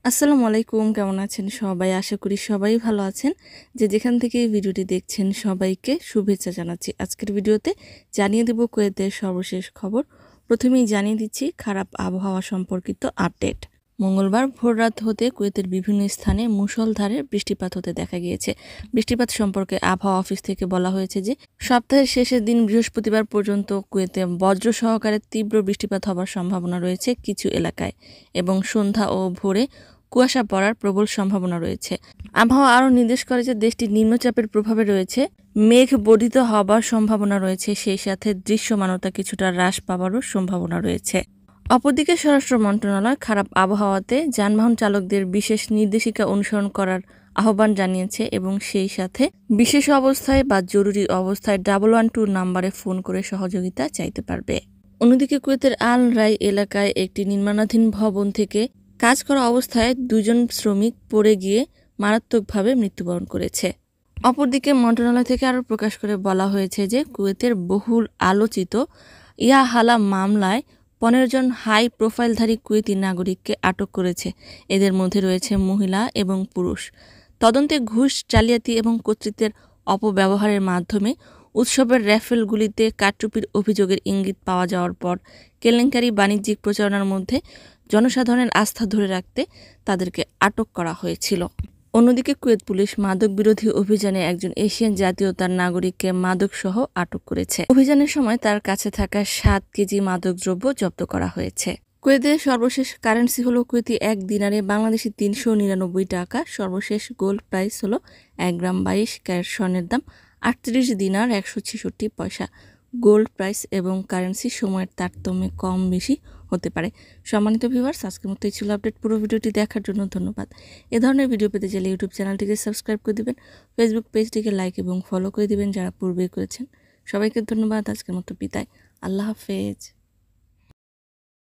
আসসালামু আলাইকুম, কেমন আছেন সবাই? আশা করি সবাই ভালো আছেন। যে যেখান থেকে এই ভিডিওটি দেখছেন সবাইকে শুভেচ্ছা জানাচ্ছি। আজকের ভিডিওতে জানিয়ে দেব কুয়েতের সর্বশেষ খবর। প্রথমেই জানিয়ে দিচ্ছি খারাপ আবহাওয়া সম্পর্কিত আপডেট। মঙ্গলবার ভোররাত হতে কুয়েতের বিভিন্ন স্থানে মুষলধারে বৃষ্টিপাত হতে দেখা গিয়েছে। বৃষ্টিপাত সম্পর্কে আবহাওয়া অফিস থেকে বলা হয়েছে যে সপ্তাহের শেষের দিন বৃহস্পতিবার পর্যন্ত কুয়েতে বজ্র সহকারে তীব্র বৃষ্টিপাত হবার সম্ভাবনা রয়েছে কিছু এলাকায় এবং সন্ধ্যা ও ভোরে কুয়াশা পড়ার প্রবল সম্ভাবনা রয়েছে। আবহাওয়া আরও নির্দেশ করে যে দেশটি নিম্নচাপের প্রভাবে রয়েছে, মেঘ বর্ধিত হবার সম্ভাবনা রয়েছে, সেই সাথে দৃশ্যমানতা কিছুটা হ্রাস পাওয়ারও সম্ভাবনা রয়েছে। অপরদিকে স্বরাষ্ট্র মন্ত্রণালয় খারাপ আবহাওয়াতে যানবাহন চালকদের বিশেষ নির্দেশিকা অনুসরণ করার আহ্বান জানিয়েছে এবং সেই সাথে বিশেষ অবস্থায় বা জরুরি অবস্থায় 112 নাম্বারে ফোন করে সহযোগিতা চাইতে পারবে। অন্যদিকে কুয়েতের আল রাই এলাকায় একটি নির্মাণাধীন ভবন থেকে কাজ করা অবস্থায় দুজন শ্রমিক পড়ে গিয়ে মারাত্মকভাবে মৃত্যুবরণ করেছে। অপরদিকে মন্ত্রণালয় থেকে আরও প্রকাশ করে বলা হয়েছে যে কুয়েতের বহুল আলোচিত ইয়াহালা মামলায় 15 জন হাই প্রোফাইলধারী কুয়েতি নাগরিককে আটক করেছে। এদের মধ্যে রয়েছে মহিলা এবং পুরুষ। তদন্তে ঘুষ, জালিয়াতি এবং কর্তৃত্বের অপব্যবহারের মাধ্যমে উৎসবের র্যাফেলগুলিতে কারচুপির অভিযোগের ইঙ্গিত পাওয়া যাওয়ার পর কেলেঙ্কারি বাণিজ্যিক প্রচারণার মধ্যে জনসাধারণের আস্থা ধরে রাখতে তাদেরকে আটক করা হয়েছিল। অন্যদিকে কুয়েত পুলিশ মাদক বিরোধী অভিযানে একজন এশিয়ান জাতীয়তার নাগরিককে মাদকসহ আটক করেছে। অভিযানের সময় তার কাছে থাকা 7 কেজি মাদকদ্রব্য জব্দ করা হয়েছে। কুয়েতের সর্বশেষ কারেন্সি হলো কুয়েতি 1 দিনারে বাংলাদেশি 399 টাকা। সর্বশেষ গোল্ড প্রাইস হলো 1 গ্রাম 22 ক্যারেট স্বর্ণের দাম 38 দিনার 166 পয়সা। গোল্ড প্রাইস এবং কারেন্সি সময়ের তারতম্যে কম বেশি হতে পারে। সম্মানিত ভিউয়ার্স, আজকের মতো এই ছিল আপডেট। পুরো ভিডিওটি দেখার জন্য ধন্যবাদ। এ ধরনের ভিডিও পেতে চাইলে ইউটিউব চ্যানেলটিকে সাবস্ক্রাইব করে দিবেন, ফেসবুক পেজটিকে লাইক এবং ফলো করে দিবেন যারা পূর্বেই করেছেন। সবাইকে ধন্যবাদ। আজকের মতো বিদায়। আল্লাহ হাফেজ।